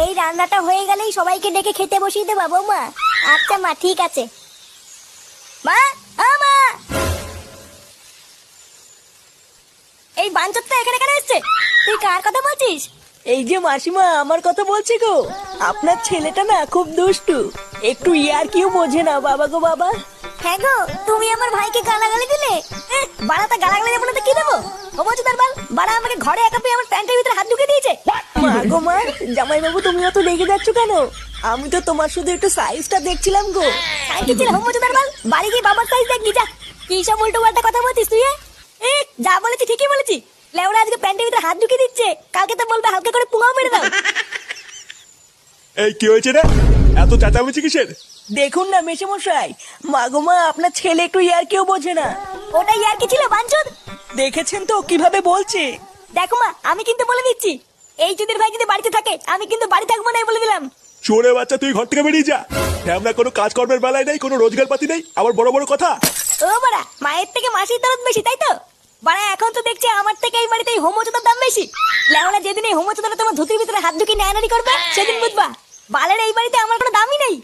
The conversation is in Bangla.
এই রান্নাটা হয়ে গেলেই সবাইকে ডেকে খেতে বসিয়ে দেবা বৌমা। আচ্ছা মা, ঠিক আছে। মা, ও মা, এই বাঞ্চতটা এখানে কেন এসছে? তুই কার কথা বলছিস? এই যে মাসিমা, আমার কথা বলছি গো। আপনার ছেলেটা না খুব দুষ্টু, একটু ইয়ার কিউ বোঝে না বাবা গো বাবা। হ্যাঁ গো, তুমি আমার ভাইকে গালাগালি দিলে। বাড়াটা গালাগালি দেবো না তো কি দেবো? ও বলছো তার বাল, বাড়া আমাকে ঘরে একা পেয়ে আমার প্যান্টের ভিতরে হাত ঢুকে দিয়েছে। মা গো মা, জামাই বাবু তুমি অত রেগে যাচ্ছ কেন? আমি তো তোমার শুধু একটু সাইজটা দেখছিলাম গো। কি ছিল হোম তার বাল? বাড়ি গিয়ে বাবার সাইজ দেখবি যা। কি সব উল্টো পাল্টা কথা বলছিস তুই? যা বলেছি ঠিকই বলেছি। লেওরা আজকে প্যান্টের ভিতরে হাত ঢুকে দিচ্ছে, কালকে তো বলবে হালকা করে পুঙাও মেরে দাও। এই কি হয়েছে রে? এত চেঁচামেচি কিসের? দেখুন না মেশামশাই, মা গো মা, আপনার ছেলে একটু ইয়ার কিউ বোঝে না। ওটাই আর কি ছিল বাঞ্চদ? দেখেছেন তো কিভাবে বলছে। দেখো মা, আমি কিন্তু বলে দিচ্ছি, এই চুদির ভাই যদি বাড়িতে থাকে আমি কিন্তু বাড়ি থাকবো না, বলে দিলাম। চোরে বাচ্চা, তুই ঘর থেকে বেরিয়ে যা। আমরা কোনো কাজকর্মের বেলায় নেই, কোনো রোজগার পাতি নেই, আবার বড় বড় কথা। ও বাড়া, মায়ের থেকে মাসির দরদ বেশি, তাই তো? বাড়া এখন তো দেখছি আমার থেকে এই বাড়িতে হোমোচোদার দাম বেশি। লেওনা যেদিন এই হোমোচোদারা তোমার ধুতির ভিতরে হাত ঢুকিয়ে নেয়ানারি করবে সেদিন বুঝবা বালের এই বাড়িতে আমার কোনো দামই নেই।